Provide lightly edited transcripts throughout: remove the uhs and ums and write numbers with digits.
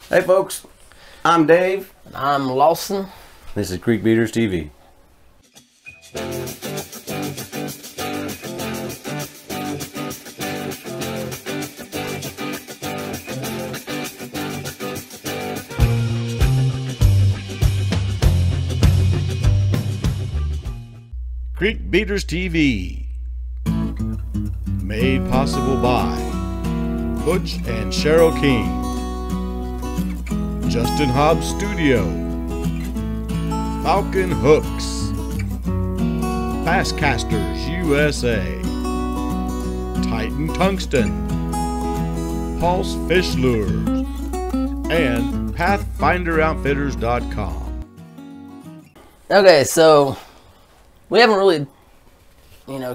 Hey folks, I'm Dave. And I'm Lawson. This is Creekbeaters TV. Creekbeaters TV, made possible by Butch and Cheryl King, Justin Hobbs Studio, Falcon Hooks, Basscasters USA, Titan Tungsten, Pulse Fish Lures, and PathfinderOutfitters.com. Okay, so we haven't really,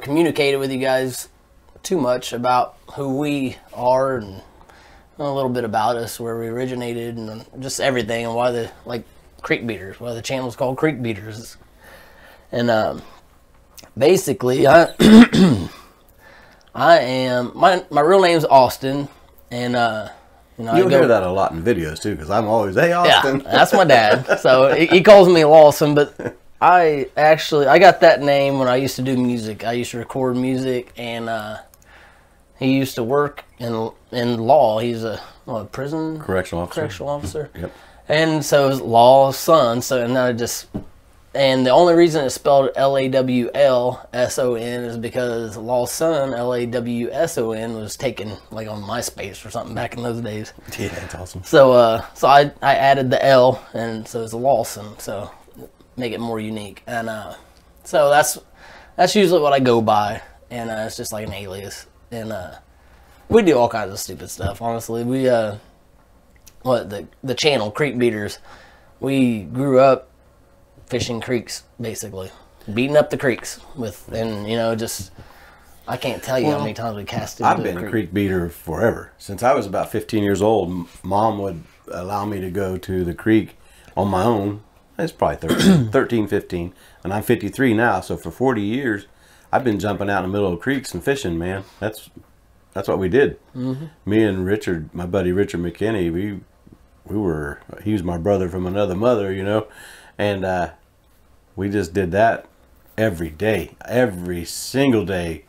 communicated with you guys too much about who we are and a little bit about us, where we originated, and just everything, and why the Creekbeaters, why the channel's called Creekbeaters. And basically, I am my real name's Austin, and You'll hear that a lot in videos too, because I'm always, hey Austin. Yeah, that's my dad. So he calls me Lawson, but I got that name when I used to do music. I used to record music, and he used to work in law. He's a correctional officer. Yep. And so it's Law's son. So and the only reason it's spelled Lawson is because Law's son, Lawson, was taken like on MySpace or something back in those days. Yeah, that's awesome. So I added the L, and so it's Lawson. So make it more unique. And so that's usually what I go by, and it's just like an alias. And we do all kinds of stupid stuff, honestly. We the channel Creekbeaters, we grew up fishing creeks, basically beating up the creeks I can't tell you how many times we cast into I've been a creek beater forever. Since I was about 15 years old, Mom would allow me to go to the creek on my own. It's probably 13, 15, and I'm 53 now, so for 40 years I've been jumping out in the middle of creeks and fishing, man. That's what we did. Mm-hmm. Me and Richard, my buddy Richard McKinney, he was my brother from another mother, and we just did that every day, every single day.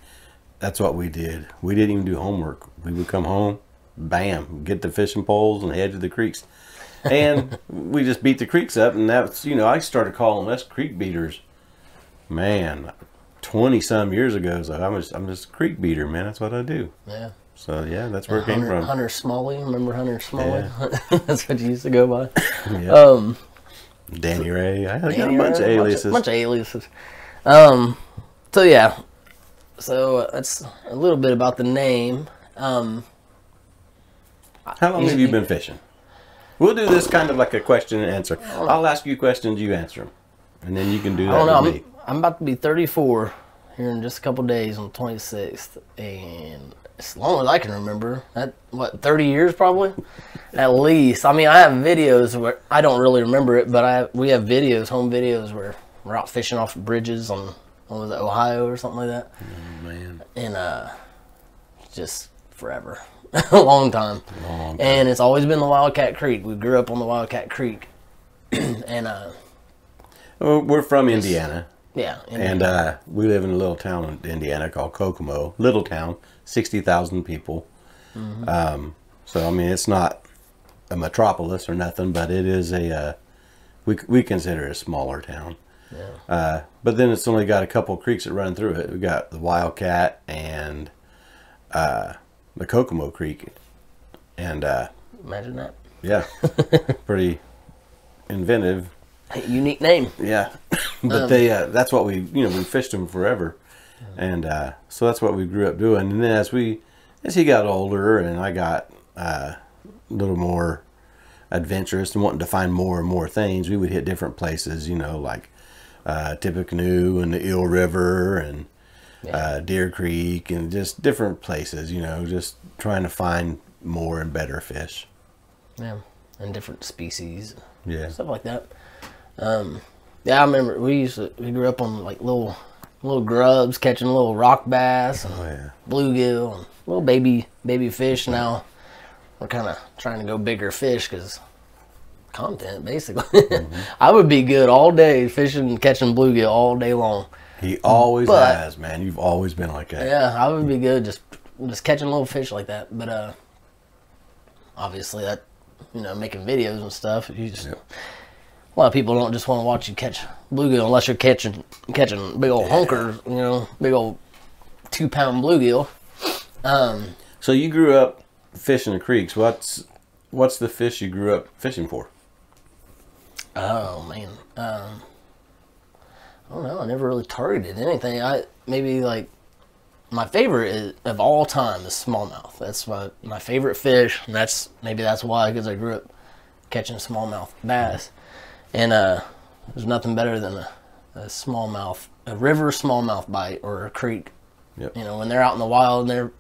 That's what we did. We didn't even do homework. We would come home, bam, get the fishing poles and head to the creeks. And we just beat the creeks up, and that's, I started calling us creek beaters, man, 20-some years ago. So I'm just a creek beater, man. That's what I do. Yeah. So, yeah, that's where it came from. Hunter Smalley. Remember Hunter Smalley? Yeah. That's what you used to go by. Yeah. Danny Ray. I got a bunch of aliases. Bunch of aliases. So, yeah. So, that's a little bit about the name. How long have you been fishing? We'll do this kind of like a question and answer. I'll ask you questions, you answer them. And then you can do that with me. I'm about to be 34 here in just a couple days on the 26th. And as long as I can remember, 30 years probably? At least. I mean, I have videos where I don't really remember it, but we have videos, home videos, where we're out fishing off bridges on, Ohio or something like that. Oh, man. And just forever. A long time. And it's always been the Wildcat Creek. We grew up on the Wildcat Creek. And we're from Indiana. Yeah. And we live in a little town in Indiana called Kokomo. Little town, 60,000 people. Mm-hmm. So I mean, it's not a metropolis or nothing, but it is we consider it a smaller town. Yeah. But then it's only got a couple creeks that run through it. We got the Wildcat and the Kokomo Creek, and imagine that. Yeah. Pretty inventive, unique name. Yeah. But that's what we fished them forever. And so that's what we grew up doing. And then as he got older and I got a little more adventurous and wanting to find more and more things, we would hit different places, like Tippecanoe and the Eel River and Deer Creek and just different places, just trying to find more and better fish. Yeah, and different species. Yeah. Stuff like that. Yeah, I remember we grew up on like little grubs, catching little rock bass and bluegill and little baby fish. Now we're kind of trying to go bigger fish because content, basically. I would be good all day fishing and catching bluegill all day long. He always has, man. You've always been like that. Yeah, I would be good just catching little fish like that. But obviously that, you know, making videos and stuff, you just a lot of people don't just want to watch you catch bluegill unless you're catching big old honkers, you know, big old 2-pound bluegill. So you grew up fishing the creeks. What's the fish you grew up fishing for? Oh man, I don't know. I never really targeted anything. Maybe like my favorite of all time is smallmouth. That's my favorite fish, and that's why, because I grew up catching smallmouth bass, and there's nothing better than a smallmouth, a river smallmouth bite or a creek. Yep. You know, when they're out in the wild and they're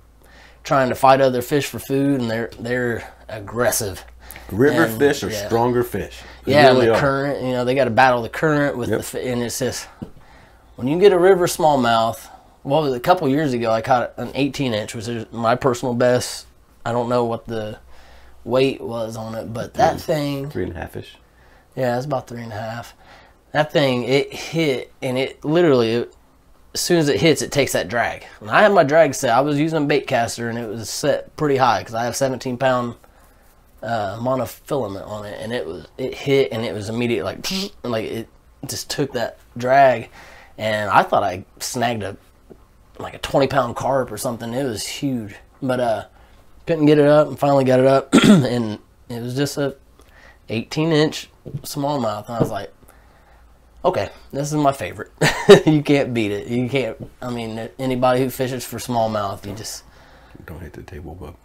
trying to fight other fish for food, and they're aggressive. River fish are stronger fish. Yeah, really, and the current, you know, they got to battle the current with and it's just, when you get a river smallmouth, well, a couple years ago I caught an 18-inch, which is my personal best. I don't know what the weight was on it, but that thing, 3.5-ish. Yeah, it's about 3.5. That thing, it hit, and it literally, as soon as it hits, it takes that drag. And I had my drag set. I was using a bait caster, and it was set pretty high because I have 17-pound monofilament on it, and it hit, and it was immediate, like it just took that drag, and I thought I snagged a 20-pound carp or something. It was huge, but couldn't get it up, and finally got it up, and it was just a 18-inch smallmouth, and I was like, okay, this is my favorite. You can't beat it. You can't. I mean, anybody who fishes for smallmouth, you just don't hit the table, bub.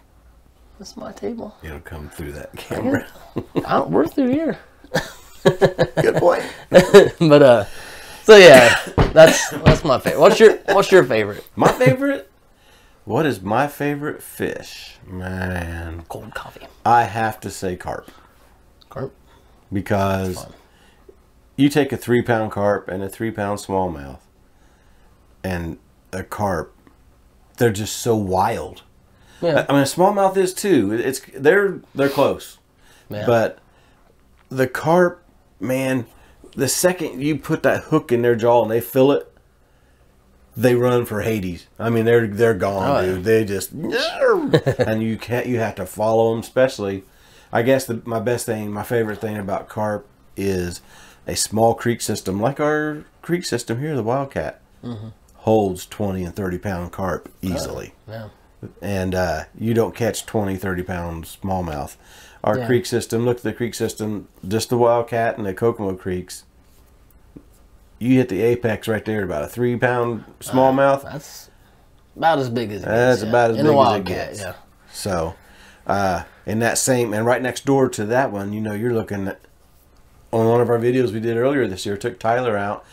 That's my table. It'll come through that camera. We're through here. Good point. But so yeah, that's my favorite. What's your favorite? My favorite? What is my favorite fish? Man, cold coffee. I have to say carp. Carp? Because you take a 3-pound carp and a 3-pound smallmouth, and a carp, they're just so wild. Yeah. I mean, a smallmouth is too. They're close, but the carp, man, the second you put that hook in their jaw and they feel it, they run for Hades. I mean, they're gone, dude. They just and you have to follow them. Especially, I guess my favorite thing about carp is a small creek system like our creek system here, the Wildcat, holds 20 and 30-pound carp easily. Yeah. And you don't catch 20, 30-pound smallmouth. Our creek system, look at the creek system, just the Wildcat and the Kokomo creeks. You hit the apex right there, about a 3-pound smallmouth. That's about as big as it gets. That's about as big as it gets. Yeah. So, in that same, and right next door to that one, you know, you're looking at, on one of our videos we did earlier this year, took Tyler out,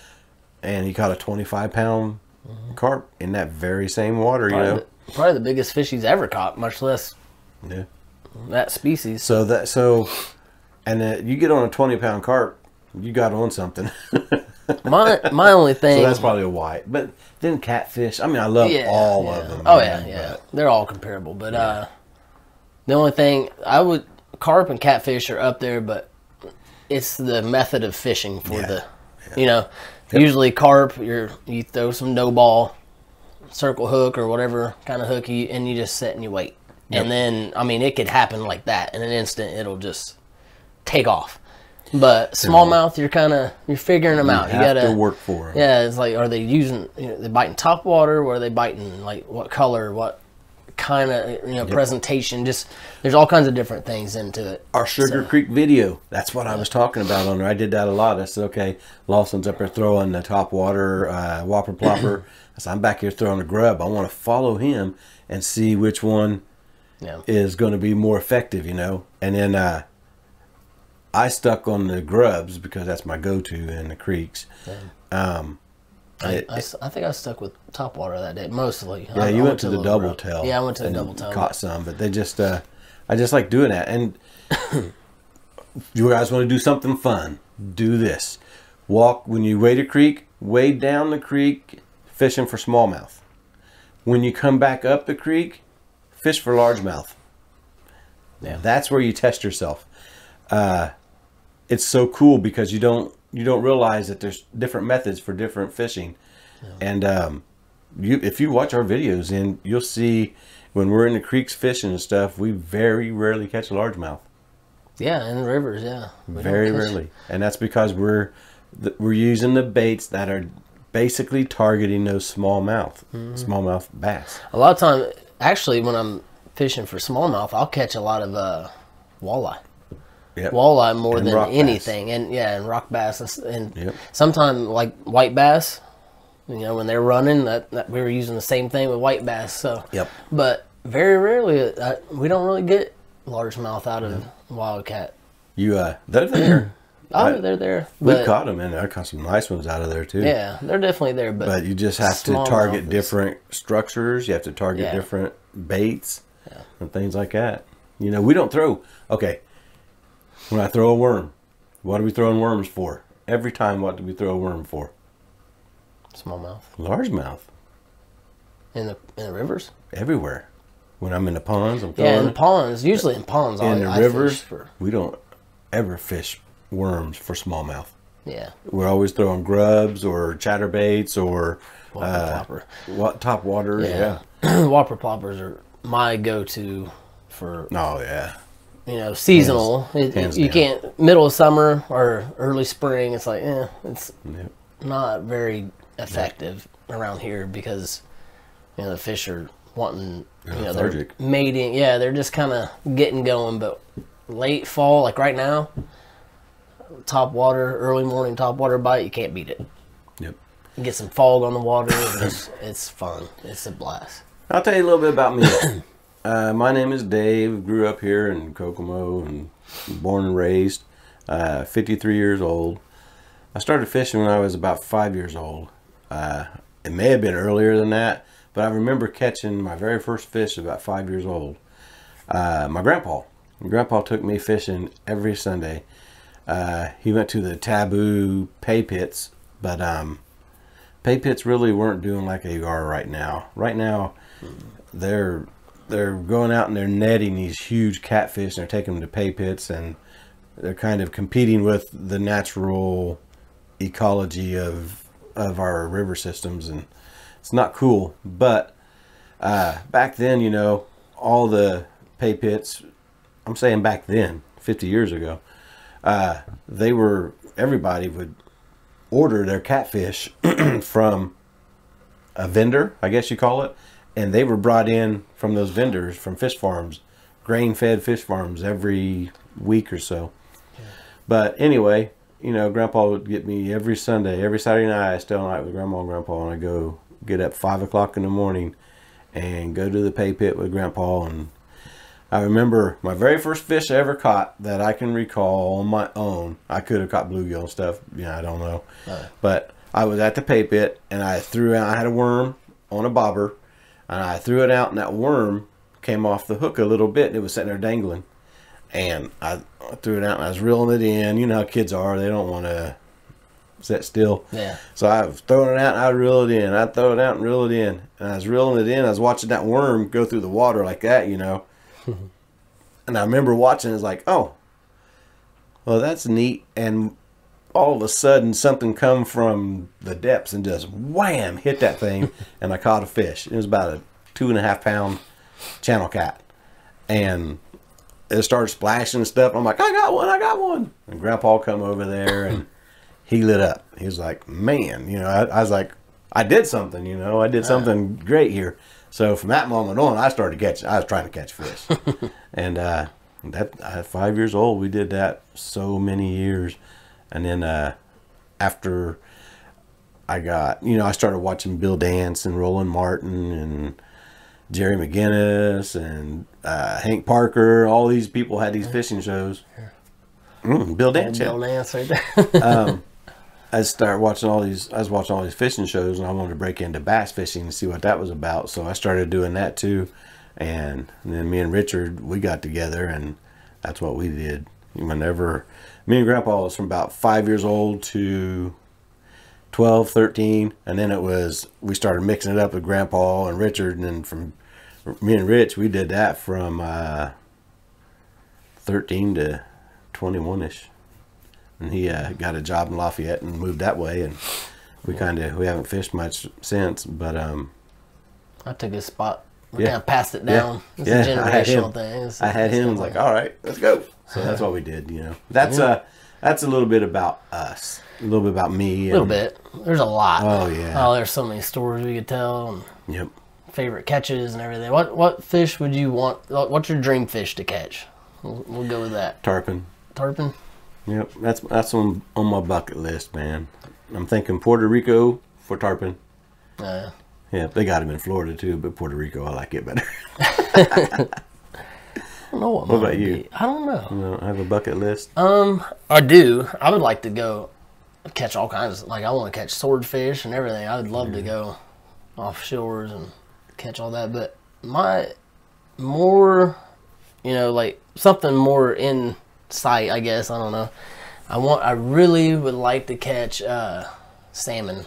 and he caught a 25-pound carp in that very same water, Probably the biggest fish he's ever caught, much less that species. And you get on a 20-pound carp, you got on something. my only thing. So that's probably a white, but then catfish. I mean, I love all of them. Oh yeah, they're all comparable. But the only thing carp and catfish are up there, but it's the method of fishing for you know. Yep. Usually carp, you throw some no ball, circle hook or whatever kind of hook, and you just sit and you wait. Yep. And then, I mean, it could happen like that in an instant. It'll just take off. But smallmouth, you're figuring them out. You gotta work for them. Yeah, it's like, are they using? They biting top water? Or are they biting like what color? What kind of presentation? Just there's all kinds of different things into it. Our Sugar Creek video, that's what I was talking about on there. I did that a lot. I said, okay, Lawson's up there throwing the top water whopper plopper. I said, I'm back here throwing a grub. I want to follow him and see which one is going to be more effective, And then I stuck on the grubs because that's my go-to in the creeks. I think I stuck with topwater that day mostly. Yeah, you went to the double tail. Yeah, I went to the double tail. Caught some, but they just I just like doing that. And you guys want to do something fun? Do this. Walk when you wade a creek, wade down the creek, fishing for smallmouth. When you come back up the creek, fish for largemouth. Yeah, that's where you test yourself. it's so cool because you don't realize that there's different methods for different fishing. And if you watch our videos, and you'll see when we're in the creeks fishing and stuff, we very rarely catch a largemouth. Yeah, in the rivers, yeah. Very rarely. And that's because we're using the baits that are basically targeting those smallmouth bass. A lot of time, actually, when I'm fishing for smallmouth, I'll catch a lot of walleye. Yep. Walleye more And than rock anything. bass. And rock bass. And Yep. sometimes, like white bass, you know, when they're running, that we were using the same thing with white bass. So, Yep. But very rarely, we don't really get largemouth out of wildcat. They're there. Oh, they're there. We've caught them, and I caught some nice ones out of there too. Yeah, they're definitely there. But you just have to target different structures. You have to target different baits and things like that. You know, we don't throw. Okay, when I throw a worm, what are we throwing worms for? Every time, what do we throw a worm for? Smallmouth. Largemouth. In the rivers? Everywhere. When I'm in the ponds, I'm throwing. Yeah, in the ponds. Usually in ponds. In the rivers, we don't ever fish worms for smallmouth. Yeah. We're always throwing grubs or chatterbaits or Whopper top waters. Yeah. Whopper ploppers are my go-to for. Oh yeah. You know, seasonal. Hands you down. can't middle of summer or early spring. It's like, it's not very effective around here because the fish are wanting. They're mating. Yeah, they're just kind of getting going. But late fall, like right now, top water, early morning top water bite, you can't beat it. Yep. You get some fog on the water. It's fun. It's a blast. I'll tell you a little bit about me. My name is Dave. Grew up here in Kokomo and born and raised. 53 years old. I started fishing when I was about 5 years old. It may have been earlier than that, but I remember catching my very first fish about 5 years old. My grandpa took me fishing every Sunday. He went to the taboo pay pits, but pay pits really weren't doing like they are right now. Right now, they're going out and they're netting these huge catfish and they're taking them to pay pits, and they're kind of competing with the natural ecology of our river systems, and it's not cool. But back then, all the pay pits, I'm saying back then, 50 years ago, everybody would order their catfish from a vendor, I guess you call it, and they were brought in from those vendors, from fish farms, grain-fed fish farms, every week or so. Yeah. But anyway, Grandpa would get me every Sunday, every Saturday night. I stay all night with Grandma and Grandpa, and I go get up 5 o'clock in the morning and go to the pay pit with Grandpa. And I remember my very first fish I ever caught that I can recall on my own. I could have caught bluegill and stuff. I don't know. But I was at the pay pit, and I had a worm on a bobber, and I threw it out, and that worm came off the hook a little bit, and it was sitting there dangling. And I threw it out, and I was reeling it in. You know how kids are. They don't want to sit still. Yeah. So I was throwing it out, and I'd reel it in. I'd throw it out and reel it in. And I was reeling it in. I was watching that worm go through the water like that, And I remember watching it, like, oh, well, that's neat. And all of a sudden, something come from the depths and just wham, hit that thing, and I caught a fish. It was about a 2.5 pound channel cat. And it started splashing and stuff. I'm like, I got one. And Grandpa come over there, and he lit up. He was like, man, I was like, I did something, I did something great here. So from that moment on, I was trying to catch fish. And at 5 years old, we did that so many years. And then after I got, I started watching Bill Dance and Roland Martin and Jerry McGinnis and Hank Parker. All these people had these fishing shows. Bill Dance. Bill Dance right there. I was watching all these fishing shows, and I wanted to break into bass fishing and see what that was about. So I started doing that too. And then me and Richard, we got together, and that's what we did. Whenever me and Grandpa was from about 5 years old to 12, 13, and then we started mixing it up with Grandpa and Richard, and then from me and Rich, we did that from 13 to 21-ish. and he got a job in Lafayette and moved that way, and we haven't fished much since. But I took his spot. I kind of passed it down. It's a generational thing. I had him like, all right, let's go. So that's what we did. You know, that's a little bit about us, a little bit about me. A little bit. There's a lot. Oh yeah. Oh, there's so many stories we could tell. And yep. Favorite catches and everything. What fish would you want? What's your dream fish to catch? We'll go with that. Tarpon. Tarpon. Yep, that's on my bucket list, man. I'm thinking Puerto Rico for tarpon. Yeah, they got them in Florida too, but Puerto Rico, I like it better. I don't know what about you? Be. I don't know. You know, I have a bucket list. I do. I would like to go catch all kinds. Like I want to catch swordfish and everything. I would love to go offshores and catch all that. But my more, like something more in sight, I guess. I don't know. I really would like to catch salmon.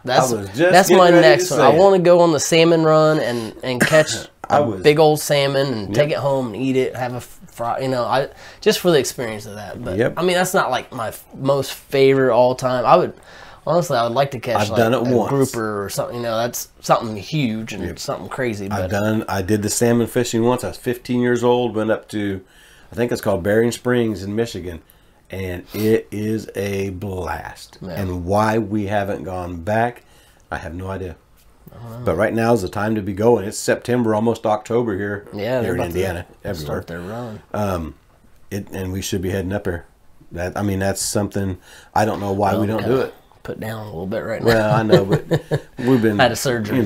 That's my next one. I want to go on the salmon run and catch a big old salmon and take it home and eat it. Have a fry. Just for the experience of that. But I mean, that's not like my most favorite all time. I would like to catch a grouper or something. That's something huge and something crazy. But I did the salmon fishing once. I was 15 years old. Went up to, I think it's called Bering Springs in Michigan, and it is a blast. Yeah. And why we haven't gone back, I have no idea. But right now is the time to be going. It's September, almost October here. Yeah, here in Indiana, everywhere. Start their run. And we should be heading up there. That's something. I don't know why we don't do it. Put down a little bit right now. Well, I know, but we've been had a surgery.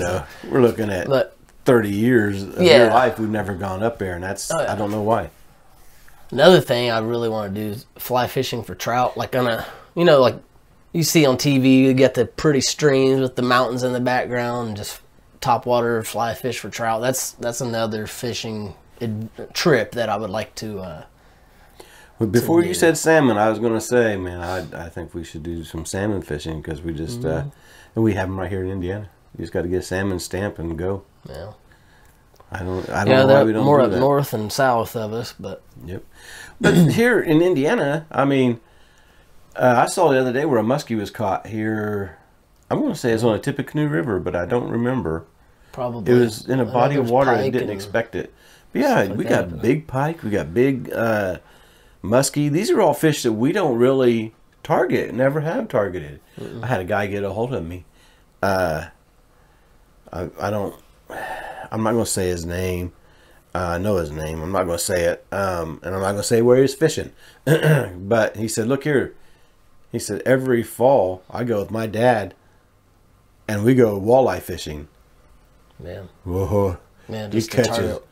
We're looking at 30 years of your life. We've never gone up there, and that's I don't know why. Another thing I really want to do is fly fishing for trout. Like on a, like you see on TV, you get the pretty streams with the mountains in the background, and just top water fly fish for trout. That's another fishing trip that I would like to. But before you said salmon, I was going to say, man, I think we should do some salmon fishing because we just and we have them right here in Indiana. You just got to get a salmon stamp and go. Yeah. I don't know why we don't more do up that. North and south of us, but but here in Indiana, I mean, I saw the other day where a muskie was caught here. I'm going to say it's on the Tippecanoe River, but I don't remember. Probably it was in a body of water and didn't expect it. But yeah, we got big pike, we got big muskie. These are all fish that we don't really target, never have targeted. I had a guy get a hold of me. I'm not going to say his name. I know his name. I'm not going to say it. And I'm not going to say where he's fishing. But he said, look here. He said, every fall I go with my dad and we go walleye fishing. Man. Whoa. Man, just target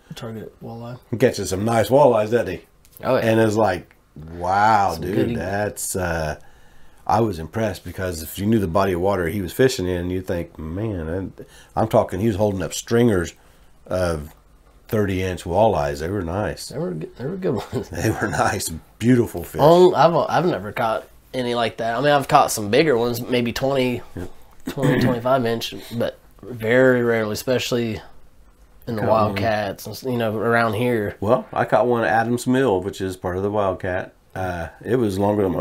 walleye. He catches some nice walleyes, doesn't he? Oh, yeah. And it's like, wow, dude, that's... I was impressed because if you knew the body of water he was fishing in, you think, man, I'm talking, he was holding up stringers of 30-inch walleyes. They were nice. They were good ones. They were nice, beautiful fish. I've never caught any like that. I mean, I've caught some bigger ones, maybe 20, 25 inch, but very rarely, especially in the Wildcats, around here. Well, I caught one at Adams Mill, which is part of the Wildcat. It was longer than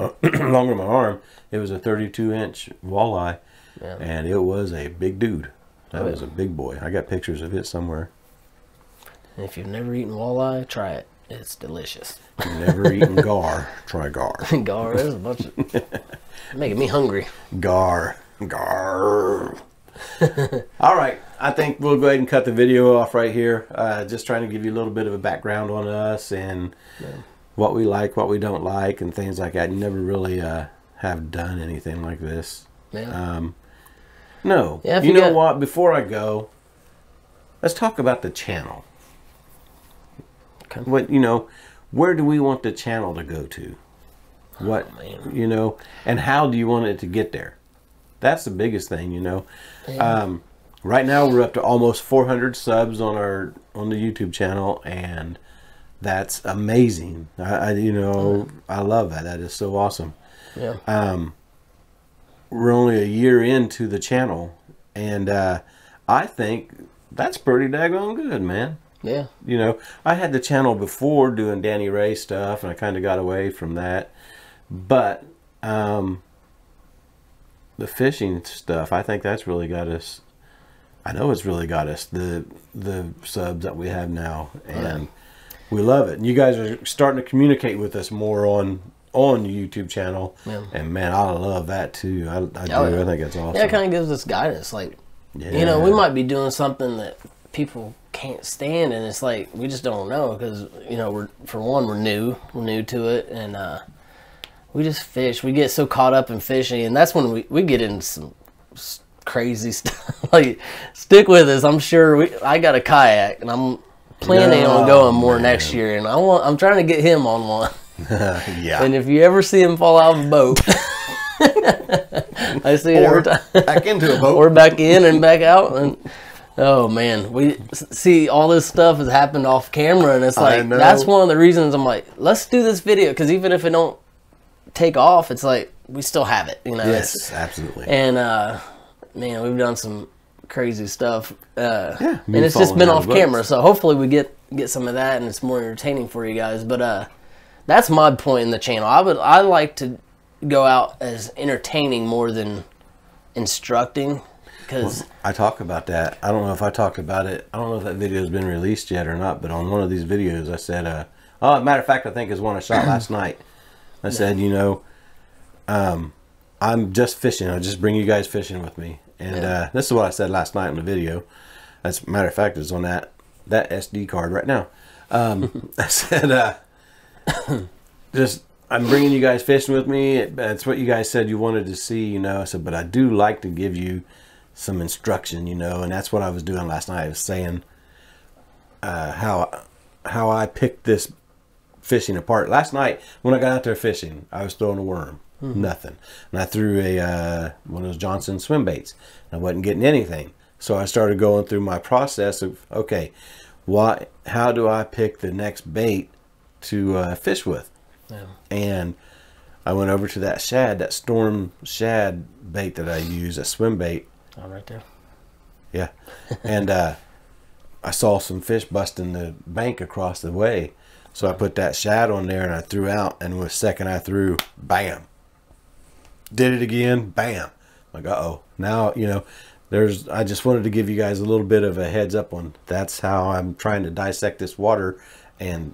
my arm. It was a 32-inch walleye, and it was a big dude. That was a big boy. I got pictures of it somewhere. And if you've never eaten walleye, try it. It's delicious. If you've never eaten gar, try gar. Gar is a bunch of... making me hungry. Gar. All right. I think we'll go ahead and cut the video off right here. Just trying to give you a little bit of a background on us and what we like, what we don't like, and things like that. You never really have done anything like this. Yeah. No. Yeah, you know what? Before I go, let's talk about the channel. Okay. Where do we want the channel to go to? And how do you want it to get there? That's the biggest thing, Yeah. Right now we're up to almost 400 subs on the YouTube channel, and that's amazing. I love that. That is so awesome. Yeah. We're only a year into the channel, and I think that's pretty daggone good, man. Yeah. I had the channel before doing Danny Ray stuff, and I kind of got away from that. But the fishing stuff, I think that's really got us. I know it's really got us the subs that we have now, and we love it. And you guys are starting to communicate with us more on the YouTube channel, and man, I love that too. I do. I think it's awesome. Yeah, it kind of gives us guidance. Like, you know, we might be doing something that people can't stand, and it's like we just don't know because, you know, we're new to it, and we just fish. We get so caught up in fishing, and that's when we get into some crazy stuff. Like, stick with us. I'm sure I got a kayak, and I'm planning on going more next year, and I'm trying to get him on one. Yeah. And if you ever see him fall out of a boat, I see it every time. Back into a boat. Or back in and back out. And oh man, we see all this stuff has happened off camera, and it's like that's one of the reasons I'm like, let's do this video, because even if it don't take off, it's like we still have it, you know. Yes, absolutely. And man, we've done some crazy stuff, and it's just been off camera, so hopefully we get some of that, and it's more entertaining for you guys. But that's my point in the channel. I like to go out as entertaining more than instructing, because I talk about that. I don't know if I talked about it. I don't know if that video has been released yet or not, but on one of these videos I said, matter of fact, I think it's one I shot last night. I said, you know, I'm just fishing. I'll just bring you guys fishing with me. And this is what I said last night in the video. As a matter of fact, it's on that SD card right now. I said, I'm bringing you guys fishing with me. That's what you guys said you wanted to see, you know. I said, but I do like to give you some instruction, you know. And that's what I was doing last night. I was saying how I picked this fishing apart. Last night when I got out there fishing, I was throwing a worm. Nothing. And I threw one of those Johnson swim baits. I wasn't getting anything. So I started going through my process of, okay, how do I pick the next bait to fish with? Yeah. And I went over to that storm shad bait that I use, a swim bait. Oh, right there. Yeah. And I saw some fish busting the bank across the way. So I put that shad on there and I threw out, and the second I threw, bam. Did it again, bam. Like, uh-oh. Now, you know, I just wanted to give you guys a little bit of a heads up on that's how I'm trying to dissect this water and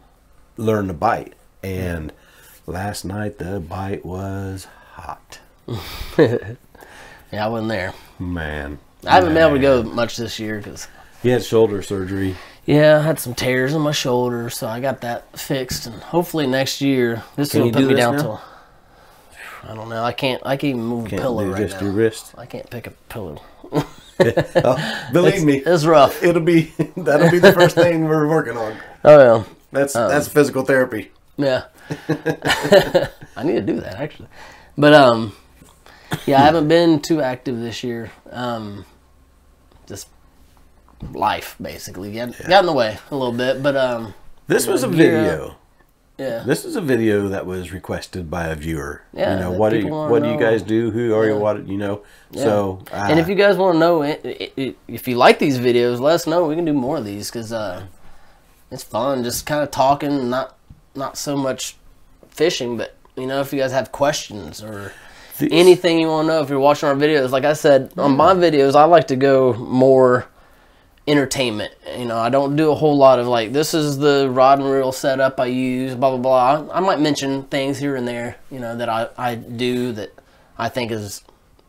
learn to bite. And last night the bite was hot. Yeah, I wasn't there. Man. I haven't been able to go much this year because he had shoulder surgery. Yeah, I had some tears in my shoulder, so I got that fixed, and hopefully next year this will put me down till, I don't know. I can't even move a pillow right now. Just your wrist. I can't pick a pillow. Believe me, it's rough. That'll be the first thing we're working on. Oh yeah, that's physical therapy. Yeah, I need to do that actually, but yeah, I haven't been too active this year. Just life basically got in the way a little bit, but this was a video. Yeah. This is a video that was requested by a viewer. Yeah. You know, what do you guys do? Who are you? What, you know? Yeah. So, and if you guys want to know, if you like these videos, let us know. We can do more of these because it's fun. Just kind of talking, not so much fishing, but you know, if you guys have questions or anything you want to know, if you're watching our videos, like I said, on my videos, I like to go more entertainment. You know, I don't do a whole lot of like, this is the rod and reel setup I use, blah blah blah. I might mention things here and there, you know, that I do that I think is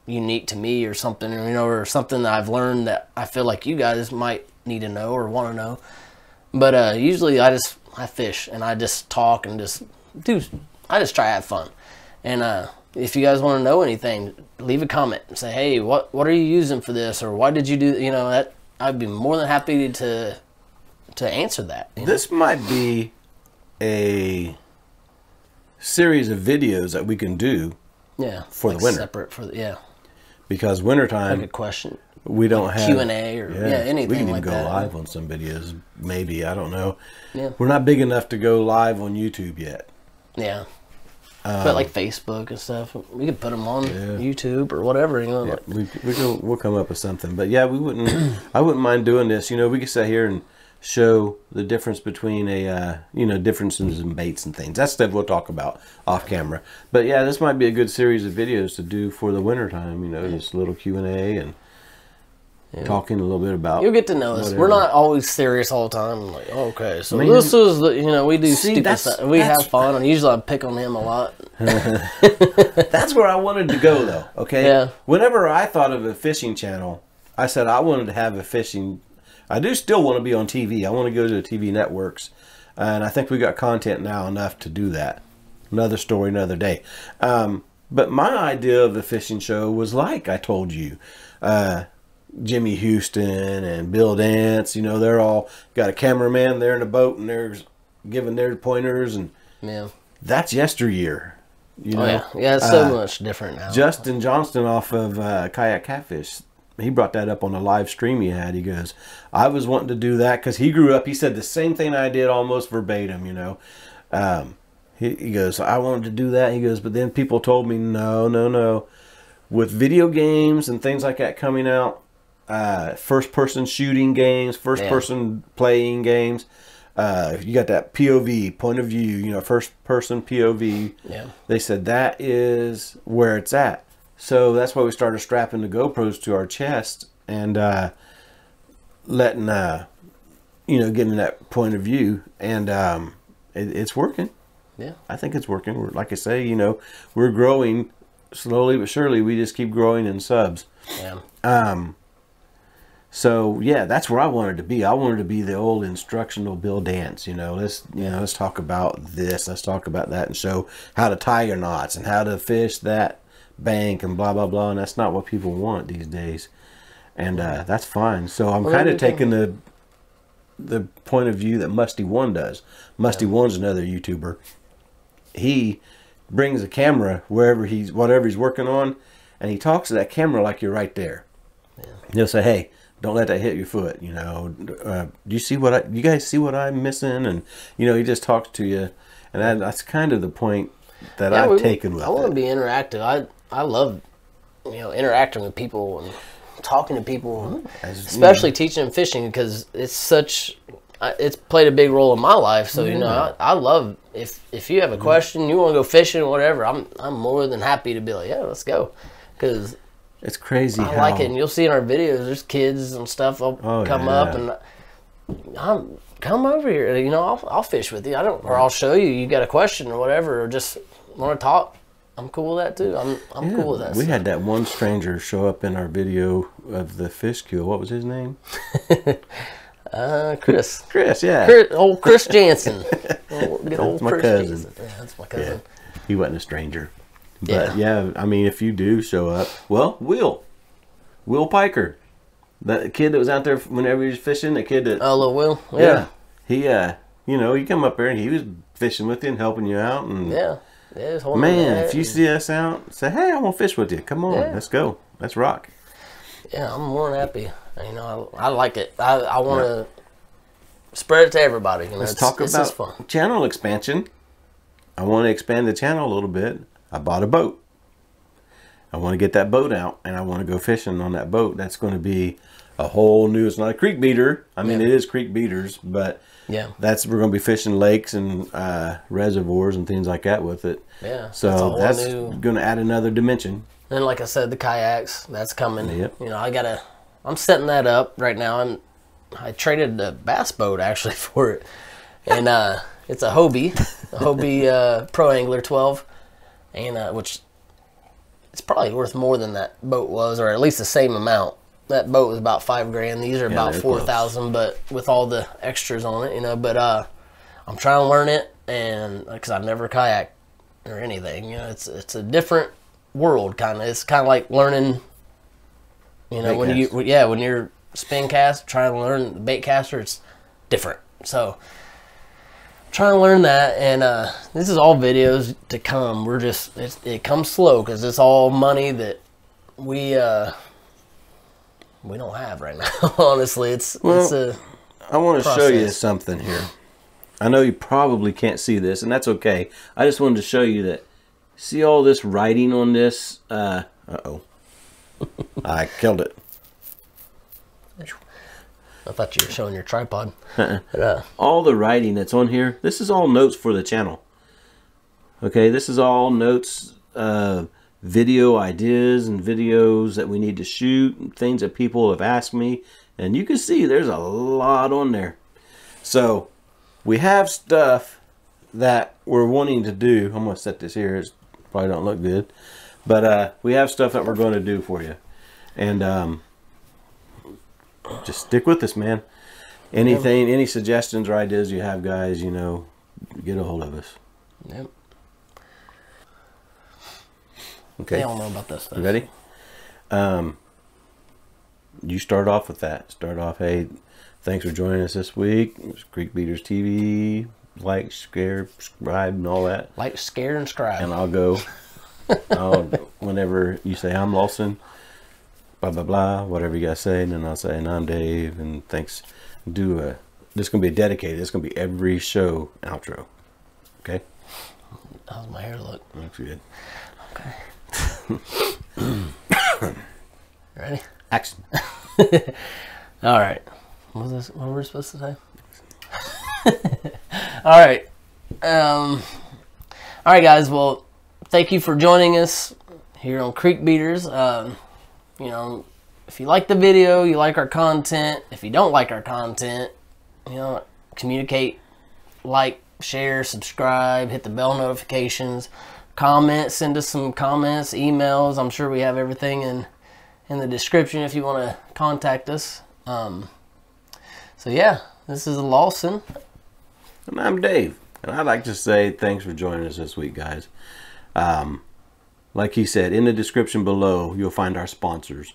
unique to me or something, you know, or something that I've learned that I feel like you guys might need to know or want to know. But usually I fish and I just talk and I just try to have fun. And if you guys want to know anything, leave a comment and say, hey, what are you using for this, or why did you do, you know, that I'd be more than happy to answer that. This might be a series of videos that we can do. Yeah, for the winter. Separate for the because wintertime. Like a question. We don't have Q&A or anything. We can even like go that. live on some videos. Maybe, I don't know. Yeah, we're not big enough to go live on YouTube yet. Yeah. But like Facebook and stuff, we could put them on YouTube or whatever. You know, we'll come up with something. But yeah, we wouldn't. I wouldn't mind doing this. You know, we could sit here and show the difference between a you know, differences in baits and things. That's stuff we'll talk about off camera. But yeah, this might be a good series of videos to do for the winter time. You know, just a little Q&A and talking a little bit about. You'll get to know us. whatever. We're not always serious all the time. Like, okay, so this is the, you know, we do stupid stuff. We have fun, and usually I pick on him a lot. That's where I wanted to go, though. Okay. Yeah. Whenever I thought of a fishing channel, I said I wanted to have a fishing. I do still want to be on TV. I want to go to the TV networks, and I think we got content now enough to do that. Another story, another day. But my idea of the fishing show was like I told you. Jimmy Houston and Bill Dance, you know, they're all got a cameraman there in the boat and they're giving their pointers, and that's yesteryear. You know? Yeah, it's so much different now. Justin Johnston off of Kayak Catfish, he brought that up on a live stream he had. He goes, I was wanting to do that because he grew up, he said the same thing I did almost verbatim, you know. He goes, I wanted to do that. He goes, but then people told me, no. With video games and things like that coming out, first-person shooting games, first-person playing games. You got that POV, point of view, you know, first-person POV. Yeah. They said that is where it's at. So that's why we started strapping the GoPros to our chest and letting, you know, getting that point of view. And it's working. Yeah. I think it's working. Like I say, you know, we're growing slowly but surely. We just keep growing in subs. Yeah. So yeah, that's where I wanted to be. I wanted to be the old instructional Bill Dance. You know, let's talk about this. Let's talk about that, and show how to tie your knots and how to fish that bank and blah blah blah. And that's not what people want these days, and that's fine. So I'm kind of taking the point of view that Musty One does. Musty One's another YouTuber. He brings a camera whatever he's working on, and he talks to that camera like you're right there. Yeah. He'll say, "Hey, don't let that hit your foot." You know, do you guys see what I'm missing? And you know, he just talks to you, and that's kind of the point that I've taken with it. I want to be interactive. I love, you know, interacting with people and talking to people, especially teaching them fishing, because it's played a big role in my life. So you know, I love if you have a question, you want to go fishing or whatever, I'm more than happy to be like, yeah, let's go, because it's crazy. I like it, and you'll see in our videos, there's kids and stuff come up and come over here. You know, I'll fish with you. Or I'll show you. You got a question or whatever, or just want to talk. I'm cool with that too. I'm cool with that. We had that one stranger show up in our video of the fish kill. What was his name? Chris. Chris, yeah. Old Chris Jansen. Old my Chris cousin. Jansen. Yeah, that's my cousin. Yeah. He wasn't a stranger. But yeah, I mean, if you do show up, well, Will Piker, that kid that was out there whenever he was fishing, the kid that little Will, he you know, he come up there and he was fishing with you and helping you out, and man, if you see us out, say, hey, I want to fish with you. Come on, let's go, let's rock. Yeah, I'm more than happy. You know, I like it. I want to spread it to everybody. You know, let's talk about channel expansion. I want to expand the channel a little bit. I bought a boat. I want to get that boat out, and I want to go fishing on that boat. That's going to be a whole new. It's not a creek beater. I mean, it is creek beaters, but we're going to be fishing lakes and reservoirs and things like that with it. Yeah. So that's going to add another dimension. And like I said, the kayaks, that's coming. Yep. You know, I'm setting that up right now. I traded the bass boat actually for it, and it's a Hobie Pro Angler 12. And which it's probably worth more than that boat was, or at least the same amount. That boat was about $5,000. These are about 4,000, but with all the extras on it, you know. But I'm trying to learn it, and because I've never kayaked or anything, you know, it's a different world kind of. It's kind of like learning, you know, when you're spin cast, trying to learn the bait caster, it's different. So trying to learn that, and this is all videos to come. We're just it comes slow because it's all money that we don't have right now. Honestly, I want to show you something here. I know you probably can't see this, and that's okay. I just wanted to show you that. See all this writing on this? I killed it. I thought you were showing your tripod. But, all the writing that's on here, this is all notes for the channel. Okay, this is all notes, video ideas and videos that we need to shoot, and things that people have asked me. And you can see there's a lot on there. So we have stuff that we're wanting to do. I'm going to set this here. It probably don't look good. But we have stuff that we're going to do for you. And just stick with us, man. Anything, any suggestions or ideas you have, guys, you know, get a hold of us. Yep. Okay. They all know about this stuff. You ready? You start off with that. Start off, hey, thanks for joining us this week. It's Creekbeaters TV. Like, share, subscribe, and all that. Like, share, and subscribe. And I'll go. Whenever you say I'm Lawson, blah blah blah, whatever you guys say, and then I'll say, and I'm Dave, and thanks. This is gonna be dedicated. This is gonna be every show outro. Okay. How's my hair look? Looks good. Okay. Ready? Action. All right. What were we supposed to say? All right. All right, guys. Well, thank you for joining us here on Creekbeaters. You know, if you like the video, you like our content. If you don't like our content, you know, communicate, like, share, subscribe, hit the bell notifications, comment, send us some comments, emails. I'm sure we have everything in the description if you want to contact us. So yeah, this is Lawson. And I'm Dave. And I'd like to say thanks for joining us this week, guys. Like he said, in the description below, you'll find our sponsors.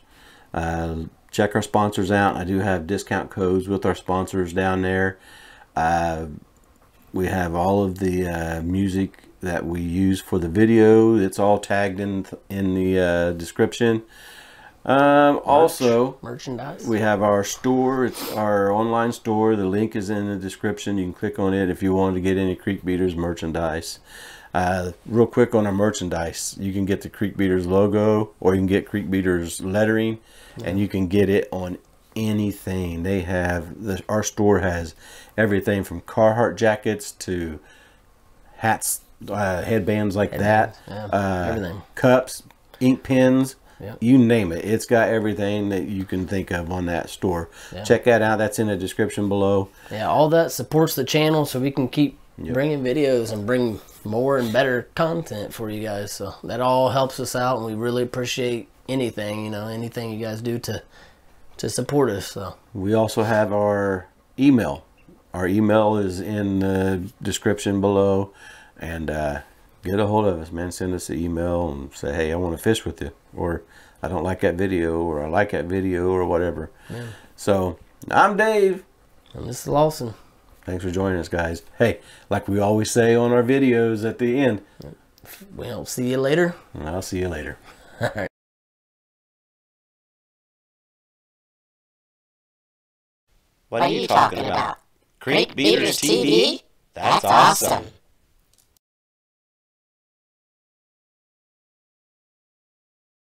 Check our sponsors out. I do have discount codes with our sponsors down there. We have all of the music that we use for the video. It's all tagged in the description. Also, merchandise. We have our store. It's our online store. The link is in the description. You can click on it if you want to get any Creekbeaters merchandise. Real quick on our merchandise, you can get the Creekbeaters logo, or you can get Creekbeaters lettering, and you can get it on anything. They have our store has everything from Carhartt jackets to hats, headbands like that, everything, cups, ink pens. Yep. You name it. It's got everything that you can think of on that store. Yeah. Check that out. That's in the description below. Yeah, all that supports the channel so we can keep bringing videos and bring more and better content for you guys. So that all helps us out, and we really appreciate anything, you know, anything you guys do to support us. So we also have our email. Our email is in the description below, and get a hold of us, man. Send us an email and say, hey, I want to fish with you, or I don't like that video, or I like that video, or whatever. Yeah. So I'm Dave. And this is Lawson. Thanks for joining us, guys. Hey, like we always say on our videos at the end, we'll see you later. I'll see you later. All right. What are you talking about? Creekbeaters TV? That's awesome.